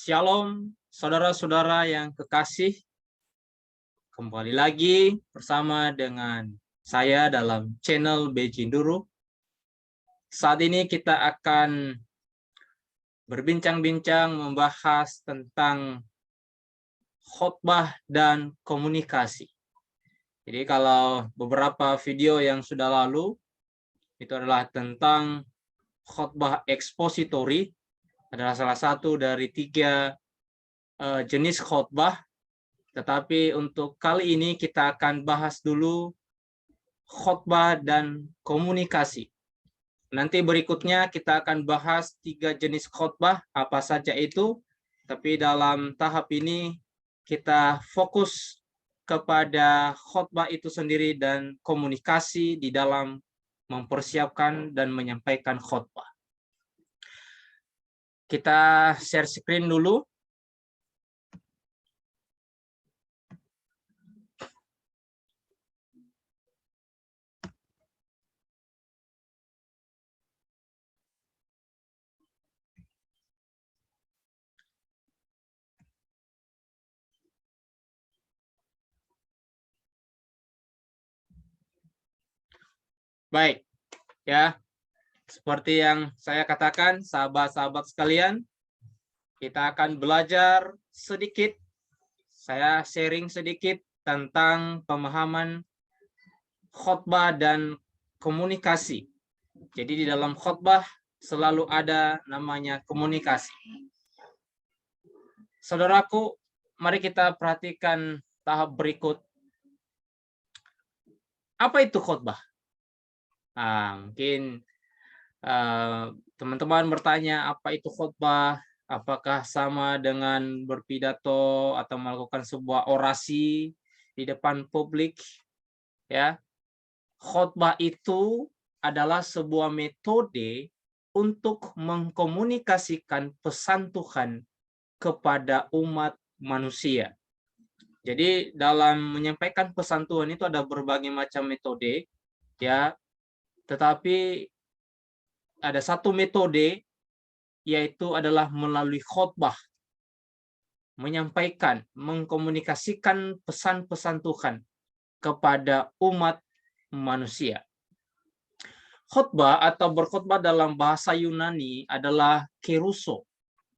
Shalom, saudara-saudara yang kekasih. Kembali lagi bersama dengan saya dalam channel Bejinduru. Saat ini kita akan berbincang-bincang membahas tentang khotbah dan komunikasi. Jadi kalau beberapa video yang sudah lalu, itu adalah tentang khotbah ekspositori, adalah salah satu dari 3 jenis khotbah. Tetapi untuk kali ini kita akan bahas dulu khotbah dan komunikasi. Nanti berikutnya kita akan bahas 3 jenis khotbah, apa saja itu. Tapi dalam tahap ini kita fokus kepada khotbah itu sendiri dan komunikasi di dalam mempersiapkan dan menyampaikan khotbah. Kita share screen dulu. Baik, ya. Seperti yang saya katakan, sahabat-sahabat sekalian, kita akan belajar sedikit, saya sharing sedikit tentang pemahaman khotbah dan komunikasi. Jadi di dalam khotbah selalu ada namanya komunikasi. Saudaraku, mari kita perhatikan tahap berikut. Apa itu khotbah? Mungkin teman-teman bertanya, apa itu khotbah? Apakah sama dengan berpidato atau melakukan sebuah orasi di depan publik? Ya, khotbah itu adalah sebuah metode untuk mengkomunikasikan pesan Tuhan kepada umat manusia. Jadi dalam menyampaikan pesan Tuhan itu ada berbagai macam metode, ya. Tetapi ada satu metode, yaitu adalah melalui khotbah, menyampaikan, mengkomunikasikan pesan-pesan Tuhan kepada umat manusia. Khotbah atau berkhotbah dalam bahasa Yunani adalah keruso,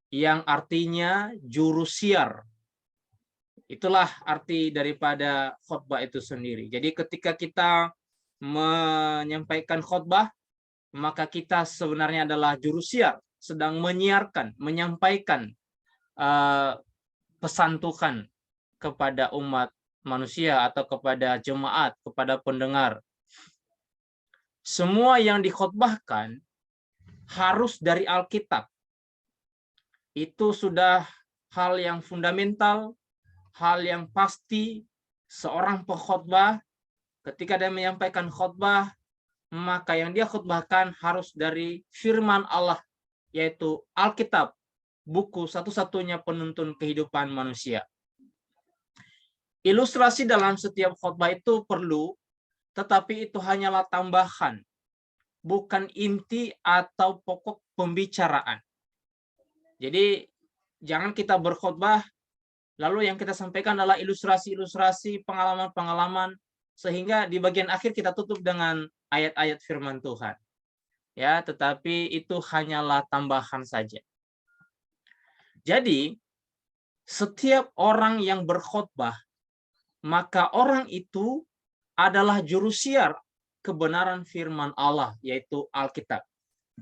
yang artinya juru siar. Itulah arti daripada khotbah itu sendiri. Jadi ketika kita menyampaikan khotbah, maka kita sebenarnya adalah juru siar, sedang menyiarkan, menyampaikan pesan Tuhan kepada umat manusia atau kepada jemaat, kepada pendengar. Semua yang dikhotbahkan harus dari Alkitab. Itu sudah hal yang fundamental, hal yang pasti. Seorang pengkhotbah ketika dia menyampaikan khotbah, maka yang dia khotbahkan harus dari firman Allah, yaitu Alkitab, buku satu-satunya penuntun kehidupan manusia. Ilustrasi dalam setiap khotbah itu perlu, tetapi itu hanyalah tambahan, bukan inti atau pokok pembicaraan. Jadi jangan kita berkhotbah lalu yang kita sampaikan adalah ilustrasi-ilustrasi, pengalaman-pengalaman, sehingga di bagian akhir kita tutup dengan ayat-ayat firman Tuhan. Ya, tetapi itu hanyalah tambahan saja. Jadi, setiap orang yang berkhotbah, maka orang itu adalah juru siar kebenaran firman Allah, yaitu Alkitab.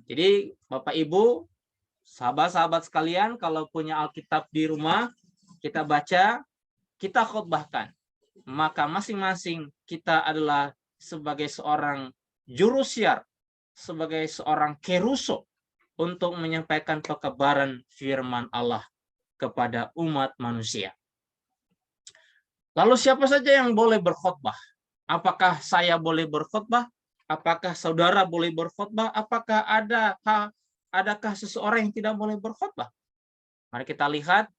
Jadi, Bapak Ibu, sahabat-sahabat sekalian, kalau punya Alkitab di rumah, kita baca, kita khotbahkan. Maka masing-masing kita adalah sebagai seorang juru siar, sebagai seorang keruso untuk menyampaikan pekabaran firman Allah kepada umat manusia. Lalu siapa saja yang boleh berkhotbah? Apakah saya boleh berkhotbah? Apakah saudara boleh berkhotbah? Apakah adakah seseorang yang tidak boleh berkhotbah? Mari kita lihat.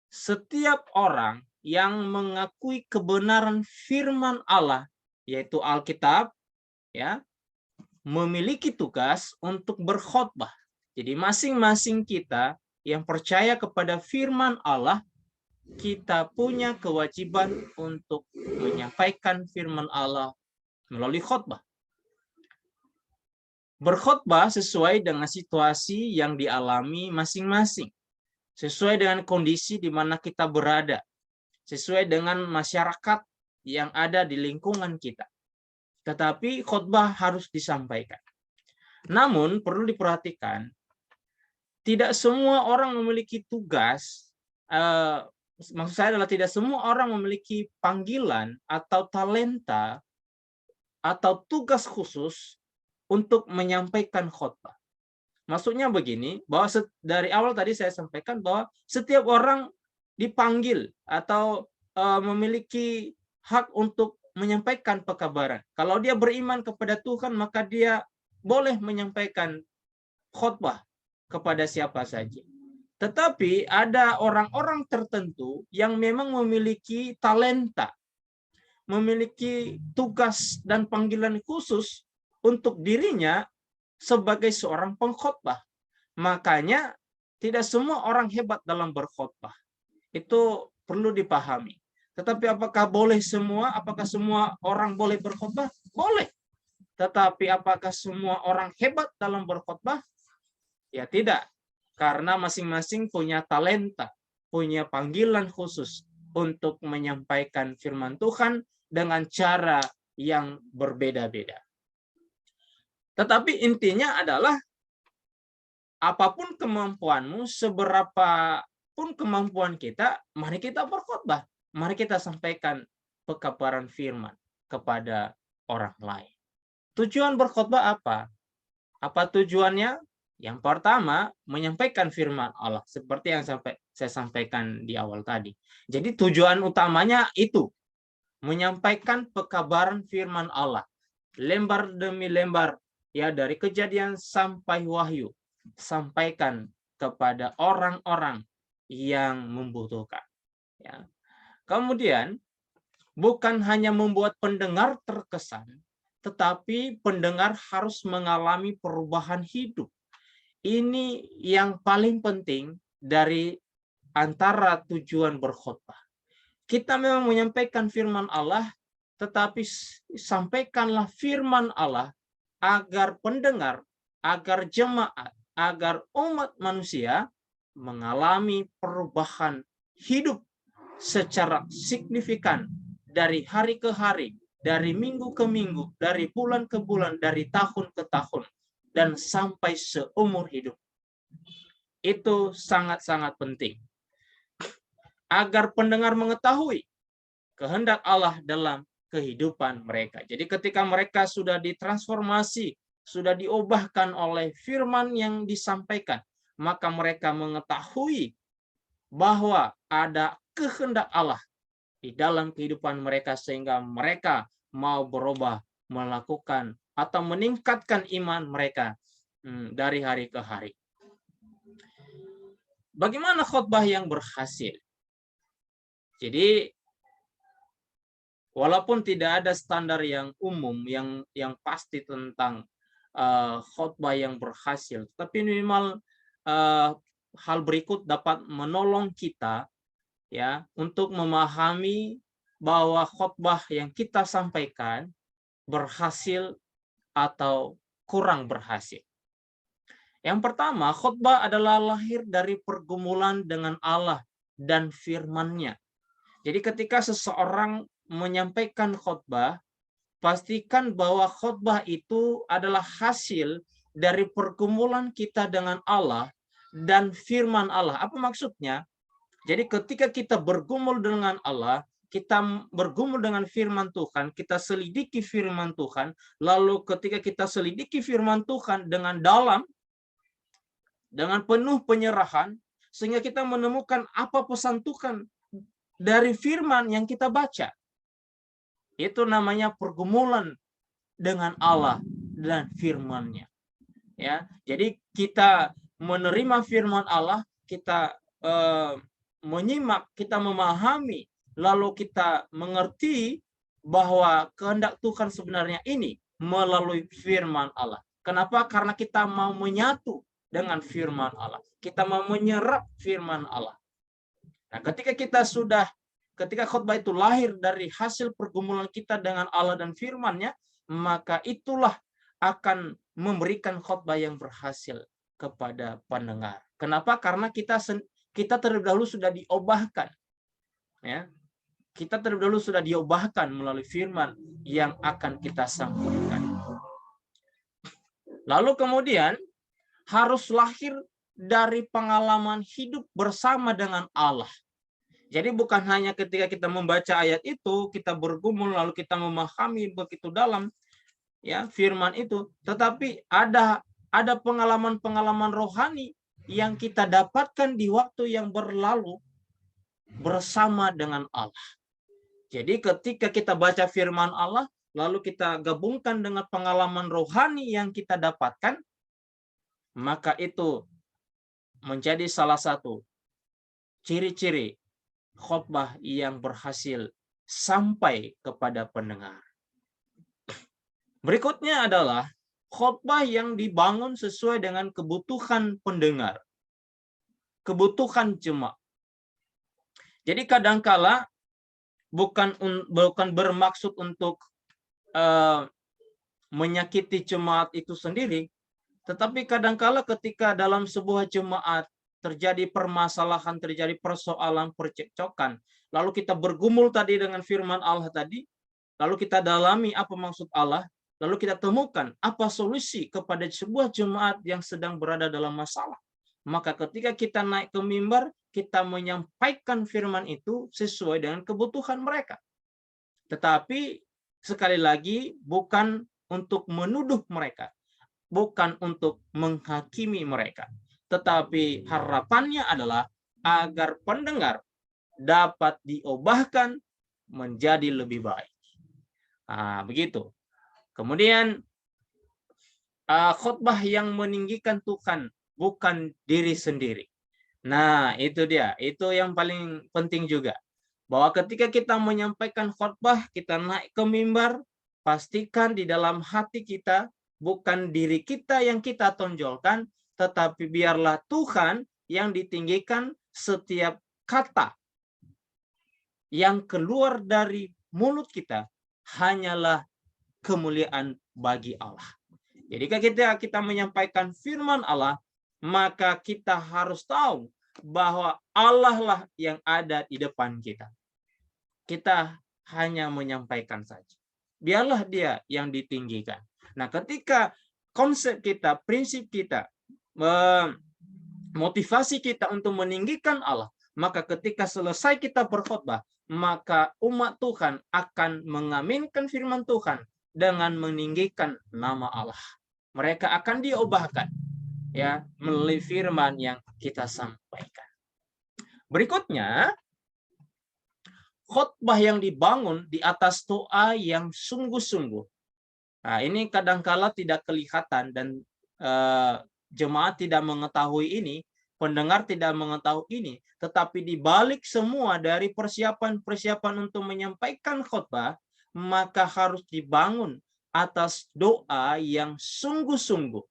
Setiap orang yang mengakui kebenaran firman Allah, yaitu Alkitab, ya, memiliki tugas untuk berkhotbah. Jadi masing-masing kita yang percaya kepada firman Allah, kita punya kewajiban untuk menyampaikan firman Allah melalui khotbah. Berkhotbah sesuai dengan situasi yang dialami masing-masing, sesuai dengan kondisi di mana kita berada, sesuai dengan masyarakat yang ada di lingkungan kita. Tetapi khotbah harus disampaikan. Namun perlu diperhatikan, tidak semua orang memiliki tugas, maksud saya adalah tidak semua orang memiliki panggilan atau talenta atau tugas khusus untuk menyampaikan khotbah. Maksudnya begini, bahwa dari awal tadi saya sampaikan bahwa setiap orang dipanggil atau memiliki hak untuk menyampaikan pekabaran. Kalau dia beriman kepada Tuhan, maka dia boleh menyampaikan khotbah kepada siapa saja. Tetapi ada orang-orang tertentu yang memang memiliki talenta, memiliki tugas dan panggilan khusus untuk dirinya sebagai seorang pengkhotbah. Makanya tidak semua orang hebat dalam berkhotbah. Itu perlu dipahami. Tetapi apakah boleh semua? Apakah semua orang boleh berkhotbah? Boleh. Tetapi apakah semua orang hebat dalam berkhotbah? Ya tidak. Karena masing-masing punya talenta, punya panggilan khusus untuk menyampaikan firman Tuhan dengan cara yang berbeda-beda. Tetapi intinya adalah apapun kemampuanmu, seberapa pun kemampuan kita, mari kita berkhotbah. Mari kita sampaikan pekabaran firman kepada orang lain. Tujuan berkhotbah apa? Apa tujuannya? Yang pertama, menyampaikan firman Allah. Seperti yang saya sampaikan di awal tadi. Jadi tujuan utamanya itu. Menyampaikan pekabaran firman Allah. Lembar demi lembar. Ya, dari Kejadian sampai Wahyu, sampaikan kepada orang-orang yang membutuhkan. Ya. Kemudian, bukan hanya membuat pendengar terkesan, tetapi pendengar harus mengalami perubahan hidup. Ini yang paling penting dari antara tujuan berkhotbah. Kita memang menyampaikan firman Allah, tetapi sampaikanlah firman Allah agar pendengar, agar jemaat, agar umat manusia mengalami perubahan hidup secara signifikan dari hari ke hari, dari minggu ke minggu, dari bulan ke bulan, dari tahun ke tahun, dan sampai seumur hidup. Itu sangat-sangat penting. Agar pendengar mengetahui kehendak Allah dalam kehidupan mereka. Jadi ketika mereka sudah ditransformasi, sudah diubahkan oleh firman yang disampaikan, maka mereka mengetahui bahwa ada kehendak Allah di dalam kehidupan mereka sehingga mereka mau berubah, melakukan atau meningkatkan iman mereka dari hari ke hari. Bagaimana khotbah yang berhasil? Jadi walaupun tidak ada standar yang umum yang pasti tentang khotbah yang berhasil, tapi minimal hal berikut dapat menolong kita ya untuk memahami bahwa khotbah yang kita sampaikan berhasil atau kurang berhasil. Yang pertama, khotbah adalah lahir dari pergumulan dengan Allah dan firman-Nya. Jadi ketika seseorang menyampaikan khotbah, pastikan bahwa khotbah itu adalah hasil dari pergumulan kita dengan Allah dan firman Allah. Apa maksudnya? Jadi ketika kita bergumul dengan Allah, kita bergumul dengan firman Tuhan, kita selidiki firman Tuhan, lalu ketika kita selidiki firman Tuhan dengan dalam, dengan penuh penyerahan, sehingga kita menemukan apa pesan Tuhan dari firman yang kita baca. Itu namanya pergumulan dengan Allah dan firman-Nya. Ya, jadi kita menerima firman Allah, kita menyimak, kita memahami, lalu kita mengerti bahwa kehendak Tuhan sebenarnya ini melalui firman Allah. Kenapa? Karena kita mau menyatu dengan firman Allah. kita mau menyerap firman Allah. Nah, ketika khotbah itu lahir dari hasil pergumulan kita dengan Allah dan firman-Nya, maka itulah akan memberikan khotbah yang berhasil kepada pendengar. Kenapa? Karena kita terlebih dahulu sudah diobahkan. Ya. Kita terlebih dahulu sudah diobahkan melalui firman yang akan kita sampaikan. Lalu kemudian harus lahir dari pengalaman hidup bersama dengan Allah. Jadi bukan hanya ketika kita membaca ayat itu, kita bergumul lalu kita memahami begitu dalam ya firman itu, tetapi ada pengalaman-pengalaman rohani yang kita dapatkan di waktu yang berlalu bersama dengan Allah. Jadi ketika kita baca firman Allah, lalu kita gabungkan dengan pengalaman rohani yang kita dapatkan, maka itu menjadi salah satu ciri-ciri khotbah yang berhasil sampai kepada pendengar. Berikutnya adalah khotbah yang dibangun sesuai dengan kebutuhan pendengar, kebutuhan jemaat. Jadi kadangkala bukan bermaksud untuk menyakiti jemaat itu sendiri, tetapi kadangkala ketika dalam sebuah jemaat terjadi permasalahan, terjadi persoalan, percekcokan, lalu kita bergumul tadi dengan firman Allah tadi, lalu kita dalami apa maksud Allah, lalu kita temukan apa solusi kepada sebuah jemaat yang sedang berada dalam masalah. Maka ketika kita naik ke mimbar, kita menyampaikan firman itu sesuai dengan kebutuhan mereka. Tetapi sekali lagi bukan untuk menuduh mereka, bukan untuk menghakimi mereka. Tetapi harapannya adalah agar pendengar dapat diubahkan menjadi lebih baik. Nah, begitu. Kemudian khotbah yang meninggikan Tuhan, bukan diri sendiri. Nah, itu dia. Itu yang paling penting juga. Bahwa ketika kita menyampaikan khotbah, kita naik ke mimbar, pastikan di dalam hati kita bukan diri kita yang kita tonjolkan, tetapi biarlah Tuhan yang ditinggikan. Setiap kata yang keluar dari mulut kita hanyalah kemuliaan bagi Allah. Jadi ketika kita menyampaikan firman Allah, maka kita harus tahu bahwa Allah lah yang ada di depan kita. Kita hanya menyampaikan saja. Biarlah dia yang ditinggikan. Nah, ketika konsep kita, prinsip kita, motivasi kita untuk meninggikan Allah, maka ketika selesai kita berkhotbah, maka umat Tuhan akan mengaminkan firman Tuhan dengan meninggikan nama Allah. Mereka akan diubahkan ya melalui firman yang kita sampaikan. Berikutnya, khotbah yang dibangun di atas doa yang sungguh-sungguh. Nah, ini kadangkala tidak kelihatan dan jemaat tidak mengetahui ini, pendengar tidak mengetahui ini, tetapi di balik semua dari persiapan-persiapan untuk menyampaikan khotbah, maka harus dibangun atas doa yang sungguh-sungguh.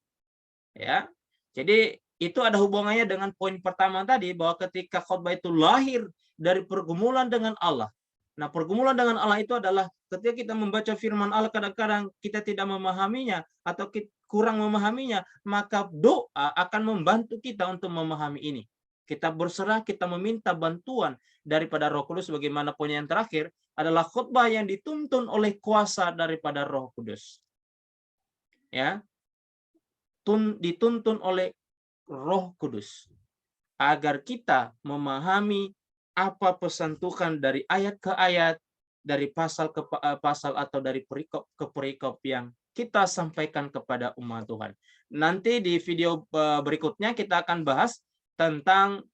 Ya. Jadi itu ada hubungannya dengan poin pertama tadi, bahwa ketika khotbah itu lahir dari pergumulan dengan Allah. Nah, pergumulan dengan Allah itu adalah ketika kita membaca firman Allah, kadang-kadang kita tidak memahaminya atau kurang memahaminya, maka doa akan membantu kita untuk memahami ini. Kita berserah, kita meminta bantuan daripada Roh Kudus. Bagaimana poin yang terakhir adalah khotbah yang dituntun oleh kuasa daripada Roh Kudus. Ya, dituntun oleh Roh Kudus agar kita memahami apa pesan Tuhan dari ayat ke ayat, dari pasal ke pasal atau dari perikop ke perikop yang kita sampaikan kepada umat Tuhan. Nanti di video berikutnya kita akan bahas tentang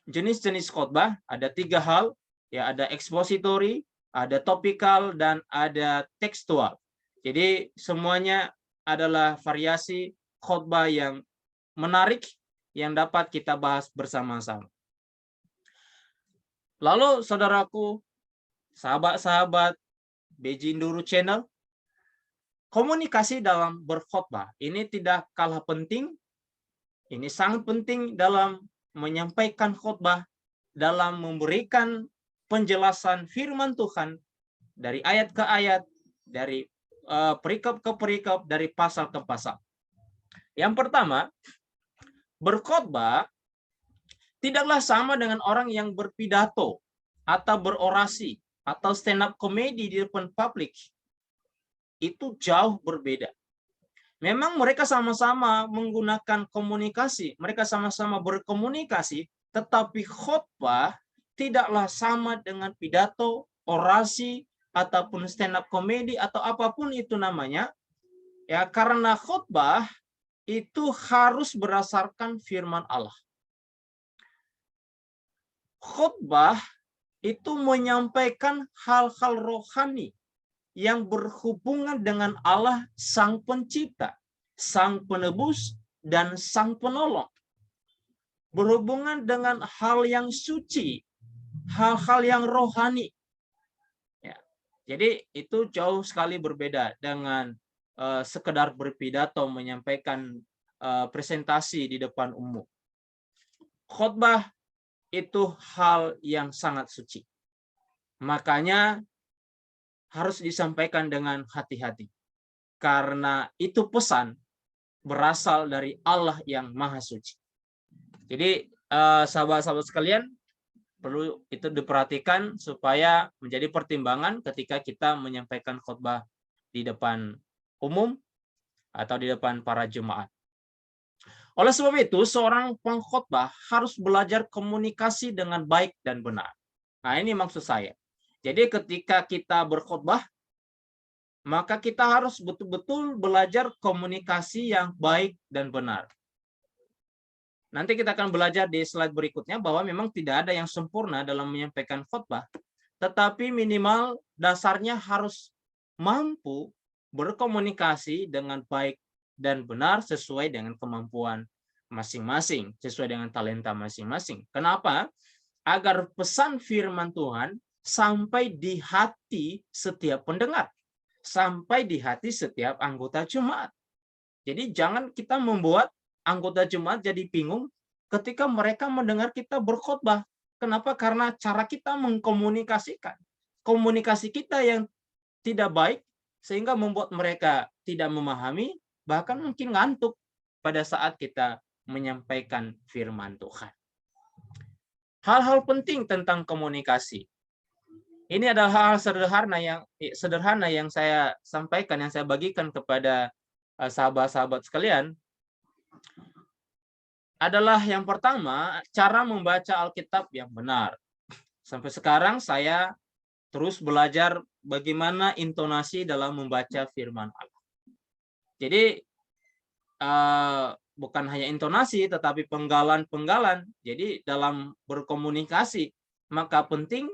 jenis-jenis khotbah. Ada 3 hal, ya, ada expository, ada topikal, dan ada tekstual. Jadi semuanya adalah variasi khotbah yang menarik yang dapat kita bahas bersama-sama. Lalu saudaraku, sahabat-sahabat BJ Nduru Channel, komunikasi dalam berkhotbah ini tidak kalah penting Ini sangat penting dalam menyampaikan khotbah, dalam memberikan penjelasan firman Tuhan dari ayat ke ayat, dari perikop ke perikop, dari pasal ke pasal. Yang pertama, berkhotbah tidaklah sama dengan orang yang berpidato atau berorasi atau stand up comedy di depan publik. Itu jauh berbeda. Memang mereka sama-sama menggunakan komunikasi, mereka sama-sama berkomunikasi, tetapi khotbah tidaklah sama dengan pidato, orasi, ataupun stand up comedy atau apapun itu namanya. Ya, karena khotbah itu harus berdasarkan firman Allah. Khotbah itu menyampaikan hal-hal rohani yang berhubungan dengan Allah Sang Pencipta, Sang Penebus, dan Sang Penolong. Berhubungan dengan hal yang suci, hal-hal yang rohani. Ya. Jadi itu jauh sekali berbeda dengan sekedar berpidato, menyampaikan presentasi di depan umum. Khotbah itu hal yang sangat suci. Makanya harus disampaikan dengan hati-hati. Karena itu pesan berasal dari Allah yang Maha Suci. Jadi sahabat-sahabat sekalian, perlu itu diperhatikan supaya menjadi pertimbangan ketika kita menyampaikan khotbah di depan umum atau di depan para jemaat. Oleh sebab itu, seorang pengkhotbah harus belajar komunikasi dengan baik dan benar. Nah, ini maksud saya. Jadi ketika kita berkhotbah, maka kita harus betul-betul belajar komunikasi yang baik dan benar. Nanti kita akan belajar di slide berikutnya bahwa memang tidak ada yang sempurna dalam menyampaikan khotbah, tetapi minimal dasarnya harus mampu berkomunikasi dengan baik dan benar sesuai dengan kemampuan masing-masing, sesuai dengan talenta masing-masing. Kenapa? Agar pesan firman Tuhan sampai di hati setiap pendengar, sampai di hati setiap anggota jemaat. Jadi jangan kita membuat anggota jemaat jadi bingung ketika mereka mendengar kita berkhotbah. Kenapa? Karena cara kita mengkomunikasikan. Komunikasi kita yang tidak baik sehingga membuat mereka tidak memahami, bahkan mungkin ngantuk pada saat kita menyampaikan firman Tuhan. Hal-hal penting tentang komunikasi. Ini adalah hal-hal sederhana yang saya sampaikan, yang saya bagikan kepada sahabat-sahabat sekalian. Adalah yang pertama, cara membaca Alkitab yang benar. Sampai sekarang saya terus belajar bagaimana intonasi dalam membaca firman Allah. Jadi bukan hanya intonasi, tetapi penggalan-penggalan. Jadi dalam berkomunikasi, maka penting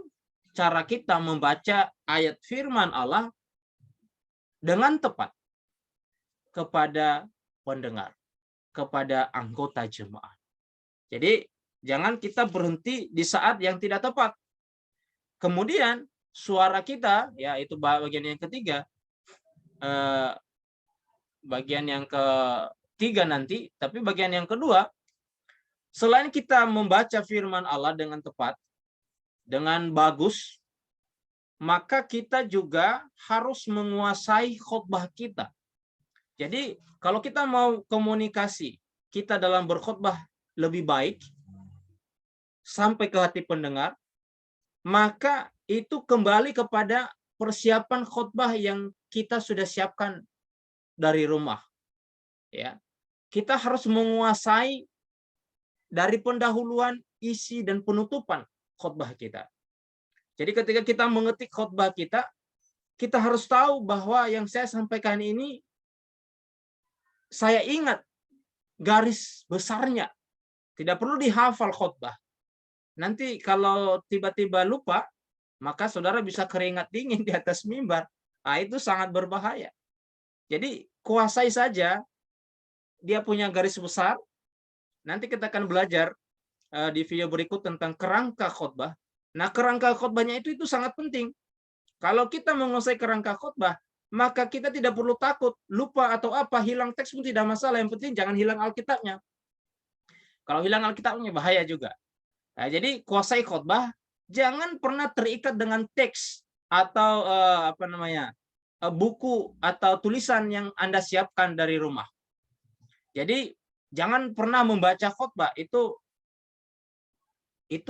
cara kita membaca ayat firman Allah dengan tepat kepada pendengar, kepada anggota jemaat. Jadi jangan kita berhenti di saat yang tidak tepat. Kemudian suara kita, ya itu bagian yang ketiga, bagian yang ketiga nanti, tapi bagian yang kedua, selain kita membaca firman Allah dengan tepat, dengan bagus, maka kita juga harus menguasai khotbah kita. Jadi kalau kita mau komunikasi kita dalam berkhotbah lebih baik sampai ke hati pendengar, maka itu kembali kepada persiapan khotbah yang kita sudah siapkan dari rumah. Ya, kita harus menguasai dari pendahuluan, isi dan penutupan khotbah kita. Jadi ketika kita mengetik khotbah kita harus tahu bahwa yang saya sampaikan ini saya ingat garis besarnya. Tidak perlu dihafal khotbah. Nanti kalau tiba-tiba lupa, maka saudara bisa keringat dingin di atas mimbar. Nah, itu sangat berbahaya. Jadi kuasai saja, dia punya garis besar. Nanti kita akan belajar di video berikut tentang kerangka khotbah. Nah, kerangka khotbahnya itu sangat penting. Kalau kita menguasai kerangka khotbah, maka kita tidak perlu takut lupa atau apa, hilang teks pun tidak masalah. Yang penting jangan hilang Alkitabnya. Kalau hilang Alkitabnya bahaya juga. Nah, jadi kuasai khotbah, jangan pernah terikat dengan teks atau buku atau tulisan yang Anda siapkan dari rumah. Jadi jangan pernah membaca khotbah itu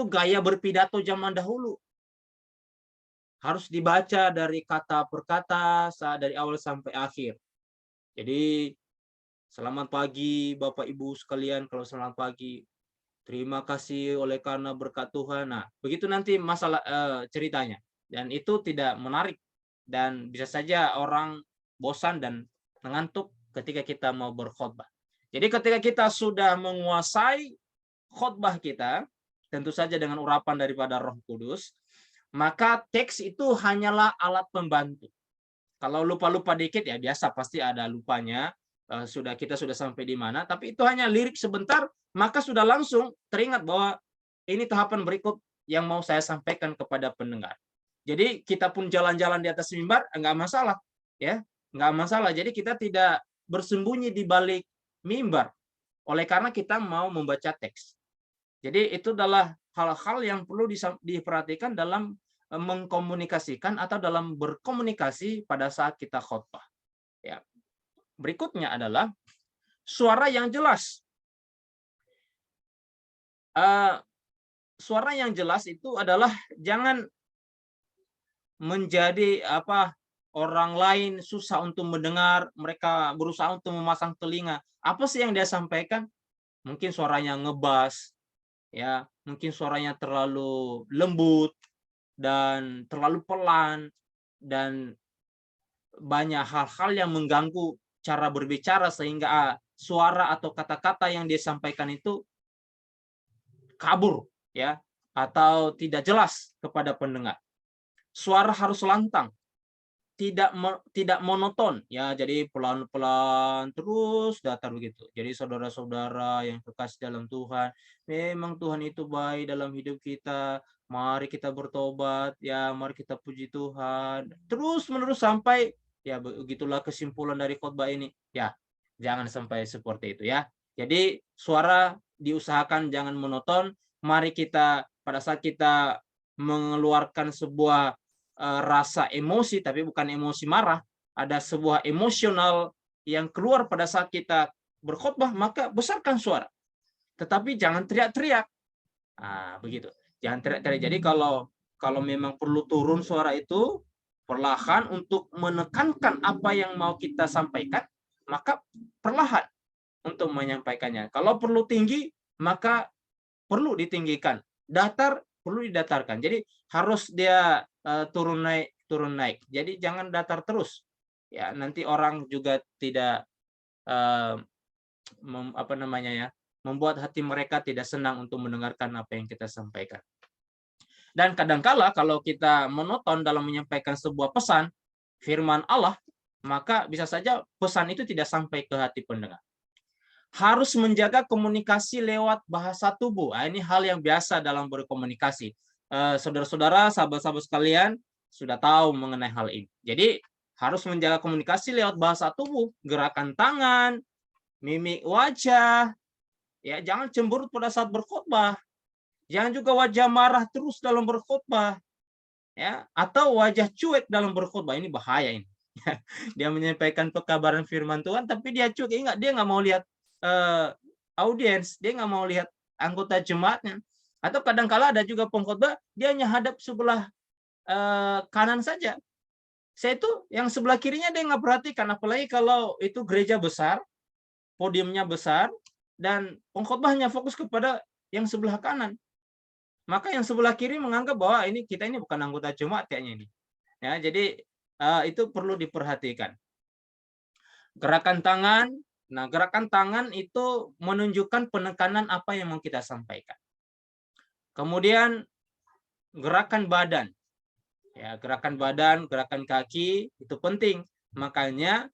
gaya berpidato zaman dahulu. Harus dibaca dari kata per kata dari awal sampai akhir. Jadi selamat pagi Bapak Ibu sekalian, kalau selamat pagi. Terima kasih oleh karena berkat Tuhan. Nah, begitu nanti masalah ceritanya. Dan itu tidak menarik dan bisa saja orang bosan dan mengantuk ketika kita mau berkhotbah. Jadi ketika kita sudah menguasai khotbah kita, tentu saja dengan urapan daripada Roh Kudus, maka teks itu hanyalah alat pembantu. Kalau lupa-lupa dikit ya biasa, pasti ada lupanya. Kita sudah sampai di mana, tapi itu hanya lirik sebentar, maka sudah langsung teringat bahwa ini tahapan berikut yang mau saya sampaikan kepada pendengar. Jadi kita pun jalan-jalan di atas mimbar enggak masalah, ya, enggak masalah. Jadi kita tidak bersembunyi di balik mimbar, oleh karena kita mau membaca teks. Jadi itu adalah hal-hal yang perlu diperhatikan dalam mengkomunikasikan atau dalam berkomunikasi pada saat kita khotbah. Ya. Berikutnya adalah suara yang jelas. Suara yang jelas itu adalah jangan menjadi orang lain susah untuk mendengar, mereka berusaha untuk memasang telinga. Apa sih yang dia sampaikan? Mungkin suaranya ngebas, ya, mungkin suaranya terlalu lembut dan terlalu pelan dan banyak hal-hal yang mengganggu cara berbicara sehingga suara atau kata-kata yang dia sampaikan itu kabur, ya, atau tidak jelas kepada pendengar. Suara harus lantang, tidak monoton, ya, jadi pelan-pelan terus datar begitu. Jadi saudara-saudara yang terkasih dalam Tuhan, memang Tuhan itu baik dalam hidup kita. Mari kita bertobat, ya, mari kita puji Tuhan. Terus menerus sampai, ya, begitulah kesimpulan dari khotbah ini. Ya, jangan sampai seperti itu, ya. Jadi suara diusahakan jangan monoton. Mari kita pada saat kita mengeluarkan sebuah rasa emosi, tapi bukan emosi marah, ada sebuah emosional yang keluar pada saat kita berkhotbah, maka besarkan suara. Tetapi jangan teriak-teriak. Begitu. Jangan teriak-teriak. Jadi kalau memang perlu turun suara itu perlahan untuk menekankan apa yang mau kita sampaikan, maka perlahan untuk menyampaikannya. Kalau perlu tinggi, maka perlu ditinggikan. Datar perlu didatarkan. Jadi harus dia turun naik. Jadi jangan datar terus. Ya, nanti orang juga tidak membuat hati mereka tidak senang untuk mendengarkan apa yang kita sampaikan. Dan kadangkala kalau kita monoton dalam menyampaikan sebuah pesan firman Allah, maka bisa saja pesan itu tidak sampai ke hati pendengar. Harus menjaga komunikasi lewat bahasa tubuh. Ini hal yang biasa dalam berkomunikasi. Saudara-saudara, sahabat-sahabat sekalian sudah tahu mengenai hal ini. Jadi harus menjaga komunikasi lewat bahasa tubuh, gerakan tangan, mimik wajah. Ya, jangan cemberut pada saat berkhotbah. Jangan juga wajah marah terus dalam berkhotbah. Ya, atau wajah cuek dalam berkhotbah. Ini bahaya ini. Dia menyampaikan pekabaran firman Tuhan tapi dia cuek. Dia nggak mau lihat audiens, dia nggak mau lihat anggota jemaatnya. Atau kadang-kala ada juga pengkhotbah dia hanya hadap sebelah kanan saja. Saya itu yang sebelah kirinya dia nggak perhatikan, apalagi kalau itu gereja besar, podiumnya besar, dan pengkhotbahnya fokus kepada yang sebelah kanan. Maka yang sebelah kiri menganggap bahwa kita ini bukan anggota jemaat kayaknya ini. Ya, jadi itu perlu diperhatikan. Gerakan tangan. Nah, gerakan tangan itu menunjukkan penekanan apa yang mau kita sampaikan. Kemudian gerakan badan. Ya, gerakan badan, gerakan kaki itu penting. Makanya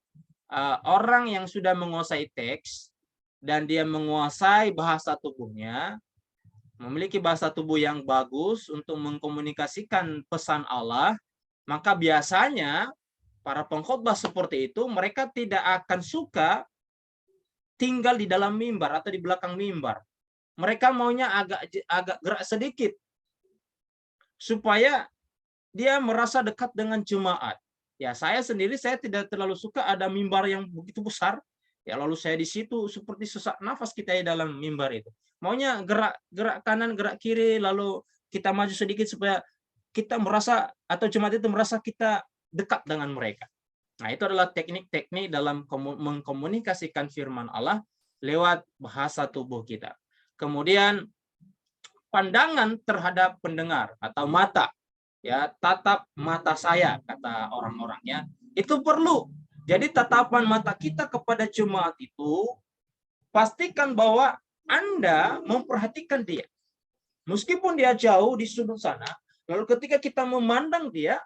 orang yang sudah menguasai teks dan dia menguasai bahasa tubuhnya, memiliki bahasa tubuh yang bagus untuk mengkomunikasikan pesan Allah, maka biasanya para pengkhotbah seperti itu mereka tidak akan suka tinggal di dalam mimbar atau di belakang mimbar. mereka maunya agak gerak sedikit supaya dia merasa dekat dengan jemaat. Ya, saya sendiri saya tidak terlalu suka ada mimbar yang begitu besar. Ya, lalu saya di situ seperti sesak nafas kita di dalam mimbar itu. Maunya gerak kanan, gerak kiri, lalu kita maju sedikit supaya kita merasa atau jemaat itu merasa kita dekat dengan mereka. Nah, itu adalah teknik-teknik dalam mengkomunikasikan firman Allah lewat bahasa tubuh kita. Kemudian pandangan terhadap pendengar atau mata. Ya, tatap mata saya kata orang-orangnya. Itu perlu. Jadi tatapan mata kita kepada jemaat itu pastikan bahwa Anda memperhatikan dia. Meskipun dia jauh di sudut sana, lalu ketika kita memandang dia,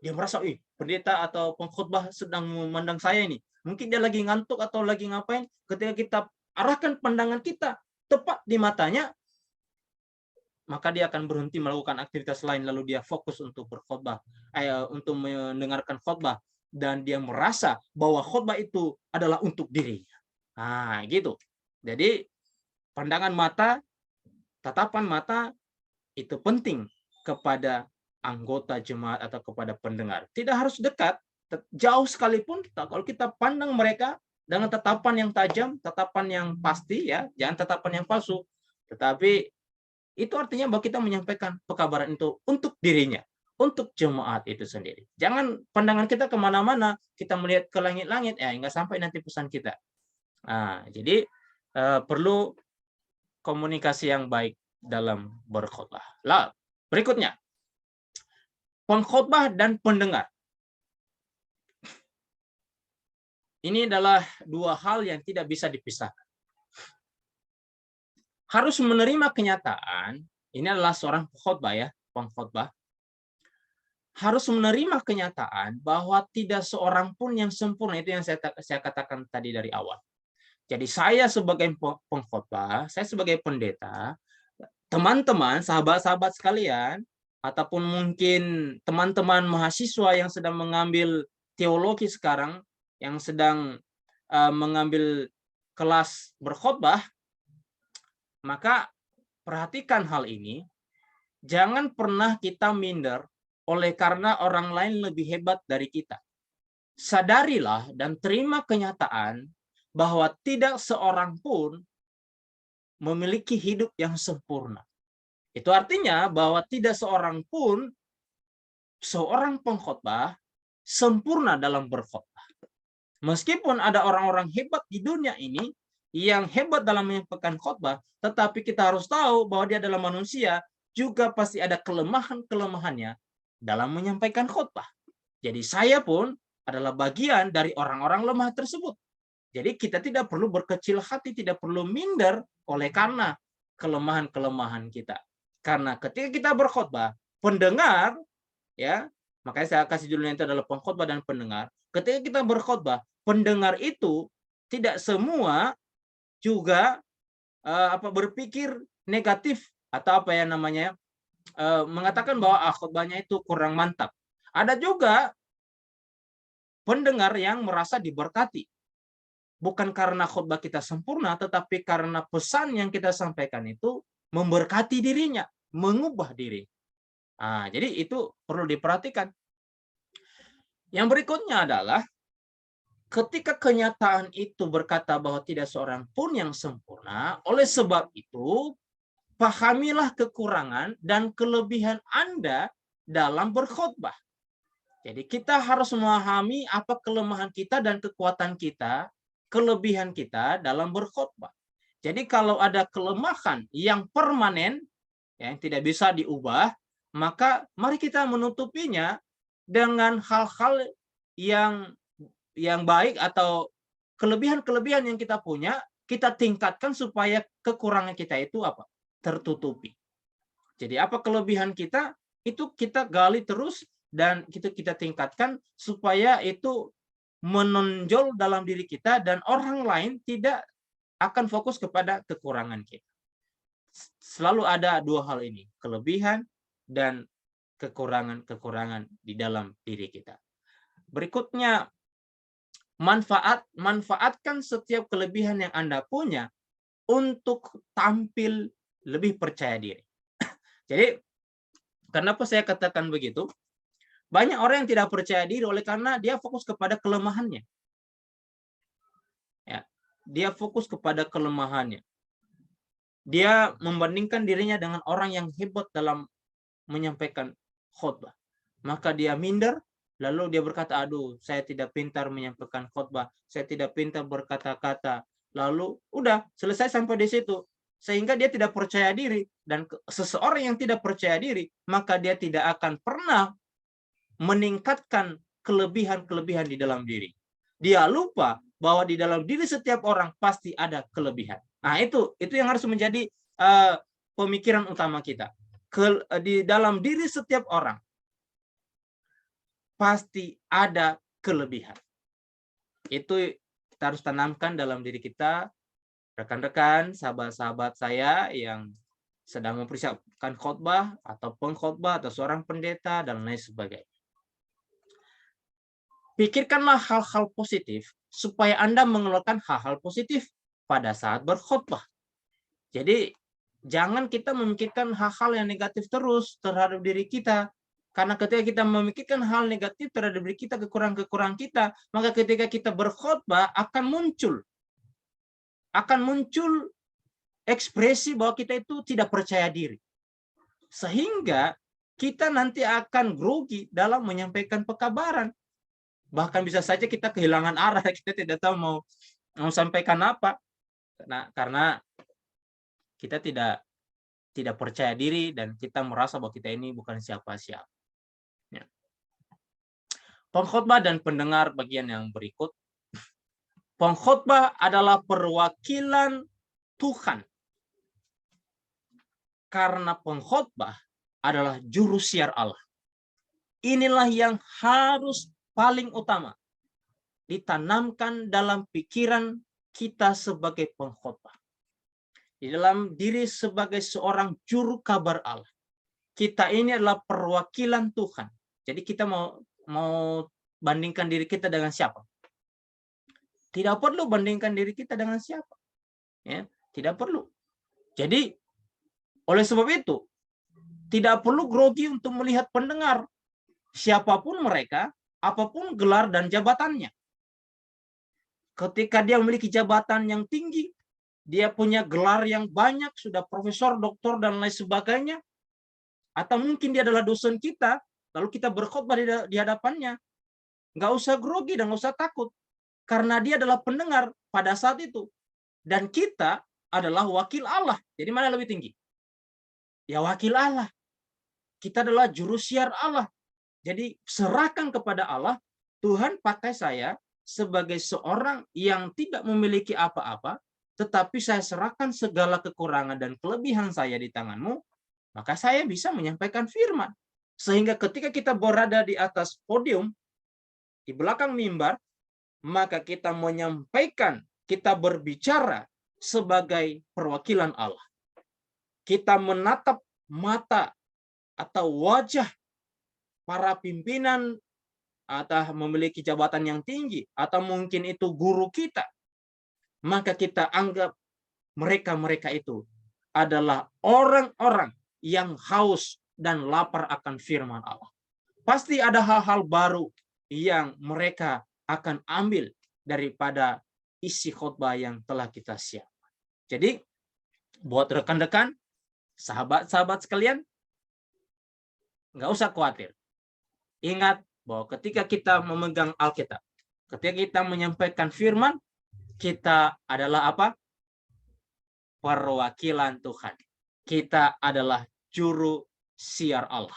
dia merasa, pendeta atau pengkhotbah sedang memandang saya ini. Mungkin dia lagi ngantuk atau lagi ngapain. Ketika kita arahkan pandangan kita tepat di matanya, maka dia akan berhenti melakukan aktivitas lain, lalu dia fokus untuk berkhotbah, untuk mendengarkan khotbah, dan dia merasa bahwa khotbah itu adalah untuk dirinya. Nah, gitu. Jadi pandangan mata, tatapan mata itu penting kepada anggota jemaat atau kepada pendengar. Tidak harus dekat, jauh sekalipun kalau kita pandang mereka dengan tatapan yang tajam, tatapan yang pasti, ya, jangan tatapan yang palsu, tetapi itu artinya bahwa kita menyampaikan pekabaran itu untuk dirinya, untuk jemaat itu sendiri. Jangan pandangan kita kemana-mana, kita melihat ke langit-langit, nggak sampai nanti pesan kita. Nah, jadi perlu komunikasi yang baik dalam berkhotbah. Lah, berikutnya, pengkhotbah dan pendengar. Ini adalah dua hal yang tidak bisa dipisahkan. Harus menerima kenyataan, ini adalah seorang pengkhotbah, ya, pengkhotbah, harus menerima kenyataan bahwa tidak seorang pun yang sempurna. Itu yang saya katakan tadi dari awal. Jadi saya sebagai pengkhotbah, saya sebagai pendeta, teman-teman, sahabat-sahabat sekalian, ataupun mungkin teman-teman mahasiswa yang sedang mengambil teologi sekarang, yang sedang mengambil kelas berkhotbah, maka perhatikan hal ini. Jangan pernah kita minder oleh karena orang lain lebih hebat dari kita. Sadarilah dan terima kenyataan bahwa tidak seorang pun memiliki hidup yang sempurna. Itu artinya bahwa tidak seorang pun seorang pengkhotbah sempurna dalam berkhotbah. Meskipun ada orang-orang hebat di dunia ini yang hebat dalam menyampaikan khotbah, tetapi kita harus tahu bahwa dia adalah manusia, juga pasti ada kelemahan-kelemahannya dalam menyampaikan khotbah. Jadi saya pun adalah bagian dari orang-orang lemah tersebut. Jadi kita tidak perlu berkecil hati, tidak perlu minder oleh karena kelemahan-kelemahan kita. Karena ketika kita berkhotbah, pendengar, ya, makanya saya kasih judulnya itu adalah pengkhotbah dan pendengar. Ketika kita berkhotbah, pendengar itu tidak semua juga berpikir negatif atau apa ya namanya, mengatakan bahwa khotbahnya itu kurang mantap. Ada juga pendengar yang merasa diberkati. Bukan karena khotbah kita sempurna, tetapi karena pesan yang kita sampaikan itu memberkati dirinya, mengubah diri. Nah, jadi itu perlu diperhatikan. Yang berikutnya adalah ketika kenyataan itu berkata bahwa tidak seorang pun yang sempurna, oleh sebab itu pahamilah kekurangan dan kelebihan Anda dalam berkhotbah. Jadi kita harus memahami apa kelemahan kita dan kekuatan kita, kelebihan kita dalam berkhotbah. Jadi kalau ada kelemahan yang permanen, yang tidak bisa diubah, maka mari kita menutupinya dengan hal-hal yang baik atau kelebihan-kelebihan yang kita punya, kita tingkatkan supaya kekurangan kita itu apa? Tertutupi. Jadi apa kelebihan kita, itu kita gali terus dan kita tingkatkan supaya itu menonjol dalam diri kita dan orang lain tidak akan fokus kepada kekurangan kita. Selalu ada dua hal ini, kelebihan dan kekurangan-kekurangan di dalam diri kita. Berikutnya, manfaatkan setiap kelebihan yang Anda punya untuk tampil lebih percaya diri. Jadi, kenapa saya katakan begitu? Banyak orang yang tidak percaya diri oleh karena dia fokus kepada kelemahannya. Ya, dia fokus kepada kelemahannya. Dia membandingkan dirinya dengan orang yang hebat dalam menyampaikan khotbah. Maka dia minder, lalu dia berkata, aduh, saya tidak pintar menyampaikan khotbah, saya tidak pintar berkata-kata. Lalu udah selesai sampai di situ. Sehingga dia tidak percaya diri. Dan seseorang yang tidak percaya diri, maka dia tidak akan pernah meningkatkan kelebihan-kelebihan di dalam diri. Dia lupa bahwa di dalam diri setiap orang pasti ada kelebihan. Nah, itu yang harus menjadi pemikiran utama kita. Di dalam diri setiap orang pasti ada kelebihan. Itu kita harus tanamkan dalam diri kita. Rekan-rekan, sahabat-sahabat saya yang sedang mempersiapkan khotbah atau pengkhotbah atau seorang pendeta dan lain sebagainya. Pikirkanlah hal-hal positif supaya Anda mengeluarkan hal-hal positif pada saat berkhotbah. Jadi jangan kita memikirkan hal-hal yang negatif terus terhadap diri kita. Karena ketika kita memikirkan hal negatif terhadap diri kita, kekurangan-kekurangan kita, maka ketika kita berkhotbah akan muncul ekspresi bahwa kita itu tidak percaya diri. Sehingga kita nanti akan grogi dalam menyampaikan pekabaran. Bahkan bisa saja kita kehilangan arah, kita tidak tahu mau sampaikan apa. Karena kita tidak percaya diri dan kita merasa bahwa kita ini bukan siapa-siapa. Ya. Pengkhotbah dan pendengar bagian yang berikut. Pengkhotbah adalah perwakilan Tuhan. Karena pengkhotbah adalah juru siar Allah. Inilah yang harus paling utama ditanamkan dalam pikiran kita sebagai pengkhotbah. Di dalam diri sebagai seorang juru kabar Allah. Kita ini adalah perwakilan Tuhan. Jadi kita mau bandingkan diri kita dengan siapa? Tidak perlu bandingkan diri kita dengan siapa. Ya, tidak perlu. Jadi oleh sebab itu tidak perlu grogi untuk melihat pendengar siapapun mereka, apapun gelar dan jabatannya. Ketika dia memiliki jabatan yang tinggi, dia punya gelar yang banyak, sudah profesor, doktor, dan lain sebagainya, atau mungkin dia adalah dosen kita, lalu kita berkhotbah di hadapannya, nggak usah grogi dan nggak usah takut, karena dia adalah pendengar pada saat itu, dan kita adalah wakil Allah. Jadi mana lebih tinggi? Ya wakil Allah. Kita adalah juru siar Allah. Jadi serahkan kepada Allah, Tuhan pakai saya sebagai seorang yang tidak memiliki apa-apa, tetapi saya serahkan segala kekurangan dan kelebihan saya di tanganmu, maka saya bisa menyampaikan firman. Sehingga ketika kita berada di atas podium, di belakang mimbar, maka kita menyampaikan, kita berbicara sebagai perwakilan Allah. Kita menatap mata atau wajah para pimpinan atau memiliki jabatan yang tinggi, atau mungkin itu guru kita, maka kita anggap mereka itu adalah orang-orang yang haus dan lapar akan firman Allah. Pasti ada hal-hal baru yang mereka akan ambil daripada isi khotbah yang telah kita siapkan. Jadi, buat rekan-rekan, sahabat-sahabat sekalian, nggak usah khawatir. Ingat bahwa ketika kita memegang Alkitab, ketika kita menyampaikan firman, kita adalah apa? Perwakilan Tuhan. Kita adalah juru siar Allah.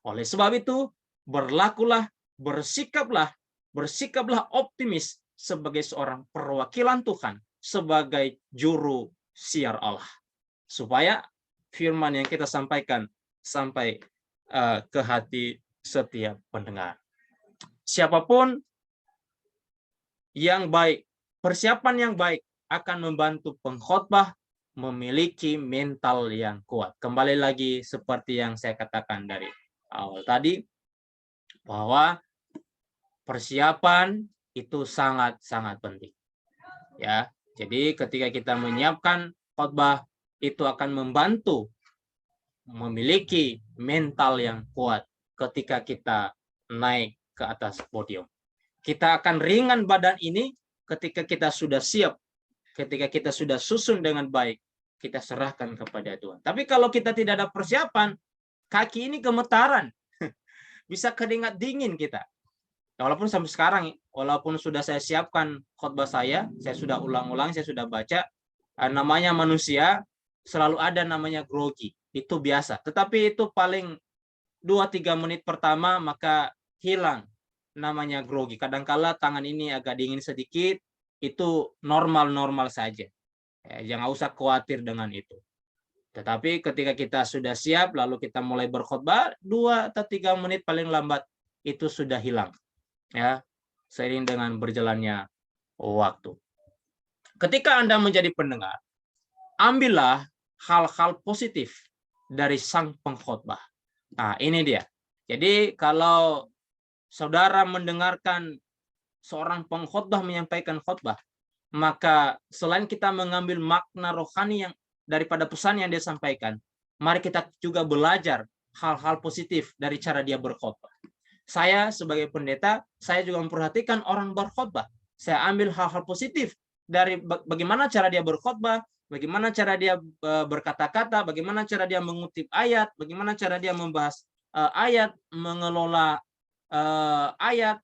Oleh sebab itu, berlakulah, bersikaplah optimis sebagai seorang perwakilan Tuhan, sebagai juru siar Allah. Supaya firman yang kita sampaikan sampai ke hati setiap pendengar. Siapapun yang baik, persiapan yang baik akan membantu pengkhotbah memiliki mental yang kuat. Kembali lagi seperti yang saya katakan dari awal tadi, bahwa persiapan itu sangat-sangat penting. Ya, jadi ketika kita menyiapkan khotbah itu akan membantu memiliki mental yang kuat ketika kita naik ke atas podium. Kita akan ringan badan ini ketika kita sudah siap, ketika kita sudah susun dengan baik, kita serahkan kepada Tuhan. Tapi kalau kita tidak ada persiapan, kaki ini gemetaran, bisa keringat dingin kita. Walaupun sampai sekarang, walaupun sudah saya siapkan khotbah saya sudah ulang-ulang, saya sudah baca, namanya manusia selalu ada namanya grogi, itu biasa. Tetapi itu paling 2-3 menit pertama maka hilang namanya grogi. Kadangkala tangan ini agak dingin sedikit, itu normal-normal saja. Ya, jangan usah khawatir dengan itu. Tetapi ketika kita sudah siap, lalu kita mulai berkhotbah, 2-3 menit paling lambat itu sudah hilang. Ya, seiring dengan berjalannya waktu. Ketika Anda menjadi pendengar, ambillah hal-hal positif dari sang pengkhotbah. Nah, ini dia. Jadi kalau saudara mendengarkan seorang pengkhotbah menyampaikan khotbah, maka selain kita mengambil makna rohani yang daripada pesan yang dia sampaikan, mari kita juga belajar hal-hal positif dari cara dia berkhotbah. Saya sebagai pendeta, saya juga memperhatikan orang berkhotbah. Saya ambil hal-hal positif dari bagaimana cara dia berkhotbah, bagaimana cara dia berkata-kata, bagaimana cara dia mengutip ayat, bagaimana cara dia membahas ayat, mengelola ayat,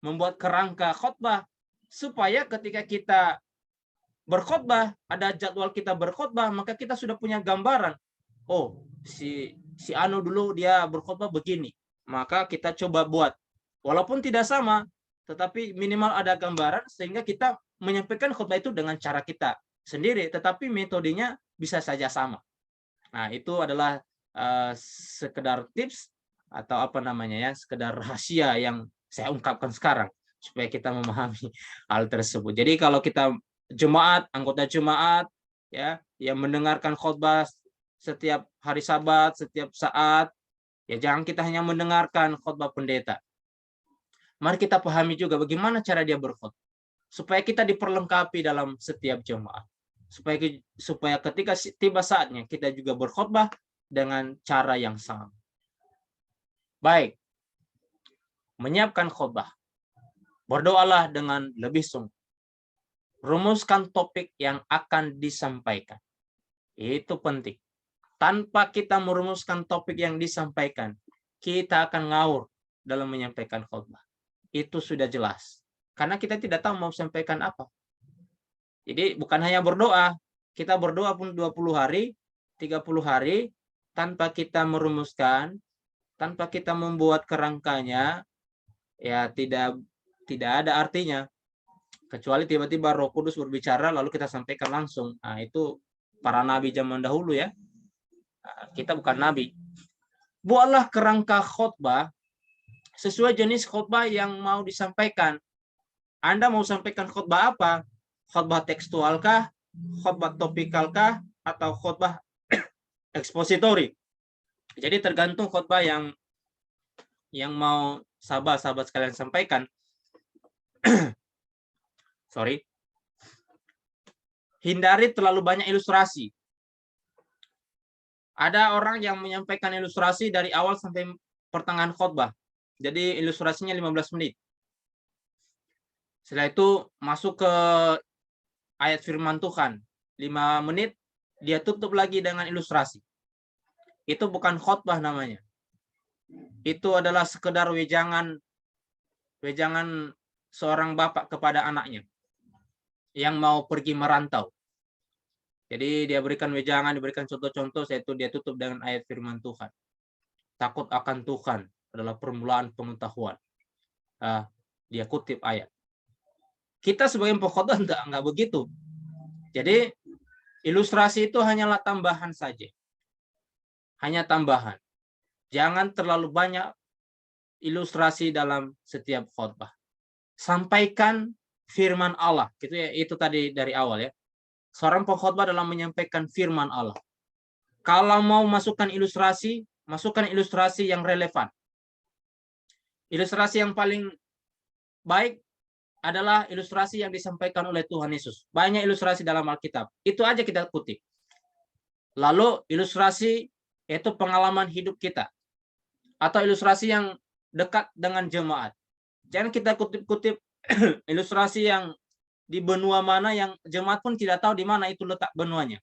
membuat kerangka khotbah, supaya ketika kita berkhotbah, ada jadwal kita berkhotbah, maka kita sudah punya gambaran. Oh, si Anu dulu dia berkhotbah begini. Maka kita coba buat. Walaupun tidak sama, tetapi minimal ada gambaran sehingga kita menyampaikan khotbah itu dengan cara kita sendiri, tetapi metodenya bisa saja sama. Nah, itu adalah sekedar tips atau apa namanya ya, sekedar rahasia yang saya ungkapkan sekarang supaya kita memahami hal tersebut. Jadi kalau kita jemaat, anggota jemaat ya, yang mendengarkan khotbah setiap hari Sabat, setiap saat, ya jangan kita hanya mendengarkan khotbah pendeta. Mari kita pahami juga bagaimana cara dia berkhotbah, supaya kita diperlengkapi dalam setiap jemaat. Supaya ketika tiba saatnya kita juga berkhotbah dengan cara yang sama. Baik, menyiapkan khotbah. Berdoalah dengan lebih sungguh. Rumuskan topik yang akan disampaikan. Itu penting. Tanpa kita merumuskan topik yang disampaikan, kita akan ngawur dalam menyampaikan khotbah. Itu sudah jelas. Karena kita tidak tahu mau sampaikan apa. Jadi bukan hanya berdoa, kita berdoa pun 20 hari, 30 hari, tanpa kita merumuskan, tanpa kita membuat kerangkanya, ya tidak ada artinya. Kecuali tiba-tiba Roh Kudus berbicara, lalu kita sampaikan langsung. Nah, itu para nabi zaman dahulu ya. Kita bukan nabi. Buatlah kerangka khotbah sesuai jenis khotbah yang mau disampaikan. Anda mau sampaikan khotbah apa? Khotbah tekstualkah? Khotbah topikalkah? Atau khotbah ekspositori? Jadi tergantung khotbah yang mau sahabat-sahabat sekalian sampaikan. Sorry. Hindari terlalu banyak ilustrasi. Ada orang yang menyampaikan ilustrasi dari awal sampai pertengahan khotbah. Jadi ilustrasinya 15 menit. Setelah itu masuk ke ayat firman Tuhan. 5 menit dia tutup lagi dengan ilustrasi. Itu bukan khotbah namanya. Itu adalah sekedar wejangan seorang bapak kepada anaknya yang mau pergi merantau. Jadi dia berikan wejangan, diberikan contoh-contoh, yaitu dia tutup dengan ayat firman Tuhan. Takut akan Tuhan adalah permulaan pengetahuan. Dia kutip ayat. Kita sebagai pengkhotbah enggak begitu. Jadi ilustrasi itu hanyalah tambahan saja. Hanya tambahan. Jangan terlalu banyak ilustrasi dalam setiap khotbah. Sampaikan firman Allah. Itu tadi dari awal ya. Seorang pengkhotbah dalam menyampaikan firman Allah. Kalau mau masukkan ilustrasi, masukkan ilustrasi yang relevan. Ilustrasi yang paling baik adalah ilustrasi yang disampaikan oleh Tuhan Yesus. Banyak ilustrasi dalam Alkitab. Itu aja kita kutip. Lalu ilustrasi itu pengalaman hidup kita. Atau ilustrasi yang dekat dengan jemaat. Jangan kita kutip-kutip ilustrasi yang di benua mana yang jemaat pun tidak tahu di mana itu letak benuanya.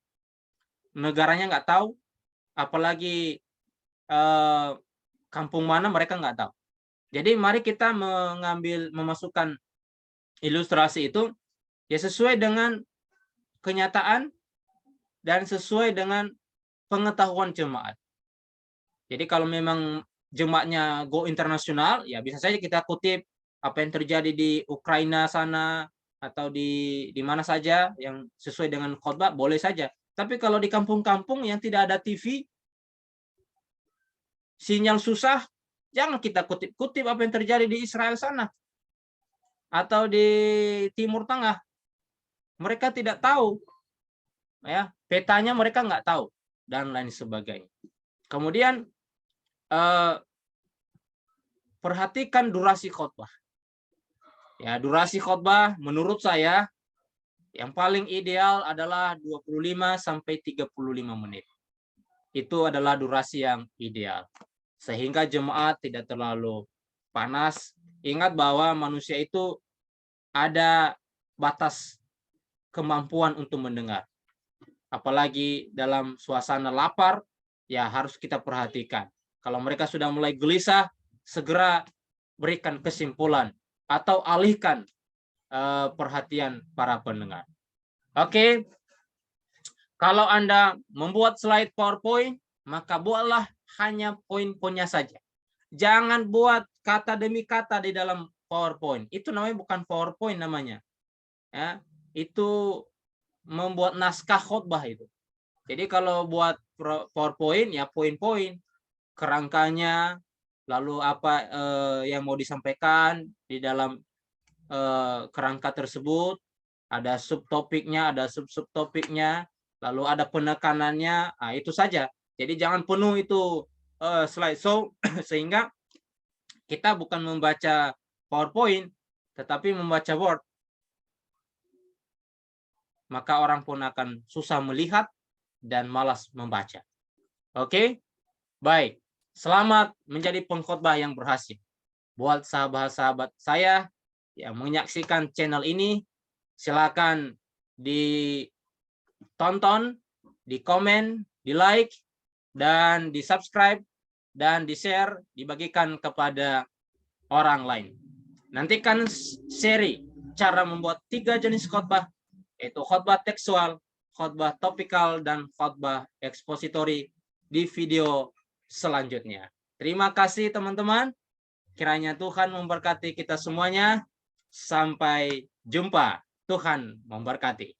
Negaranya nggak tahu, apalagi kampung mana mereka nggak tahu. Jadi mari kita memasukkan ilustrasi itu ya sesuai dengan kenyataan dan sesuai dengan pengetahuan jemaat. Jadi kalau memang jemaatnya go internasional, ya bisa saja kita kutip apa yang terjadi di Ukraina sana atau di mana saja yang sesuai dengan khotbah, boleh saja. Tapi kalau di kampung-kampung yang tidak ada TV, sinyal susah, jangan kita kutip-kutip apa yang terjadi di Israel sana atau di Timur Tengah. Mereka tidak tahu, ya petanya mereka nggak tahu dan lain sebagainya. Kemudian perhatikan durasi khotbah. Ya, durasi khotbah menurut saya yang paling ideal adalah 25 sampai 35 menit. Itu adalah durasi yang ideal. Sehingga jemaat tidak terlalu panas. Ingat bahwa manusia itu ada batas kemampuan untuk mendengar. Apalagi dalam suasana lapar, ya harus kita perhatikan. Kalau mereka sudah mulai gelisah, segera berikan kesimpulan atau alihkan perhatian para pendengar. Oke, kalau Anda membuat slide PowerPoint, maka buatlah hanya poin-poinnya saja. Jangan buat kata demi kata di dalam PowerPoint. Itu namanya bukan PowerPoint namanya. Ya, itu membuat naskah khotbah itu. Jadi kalau buat PowerPoint ya poin-poin, kerangkanya, lalu apa yang mau disampaikan di dalam kerangka tersebut, ada subtopiknya, ada subtopiknya, lalu ada penekanannya, itu saja. Jadi jangan penuh itu slideshow sehingga kita bukan membaca PowerPoint, tetapi membaca Word. Maka orang pun akan susah melihat dan malas membaca. Oke? Baik. Selamat menjadi pengkhotbah yang berhasil. Buat sahabat-sahabat saya yang menyaksikan channel ini, silakan ditonton, di komen, di like, dan di subscribe, dan di share, dibagikan kepada orang lain. Nantikan seri cara membuat 3 jenis khotbah, yaitu khotbah tekstual, khotbah topikal, dan khotbah ekspositori di video selanjutnya. Terima kasih teman-teman. Kiranya Tuhan memberkati kita semuanya. Sampai jumpa. Tuhan memberkati.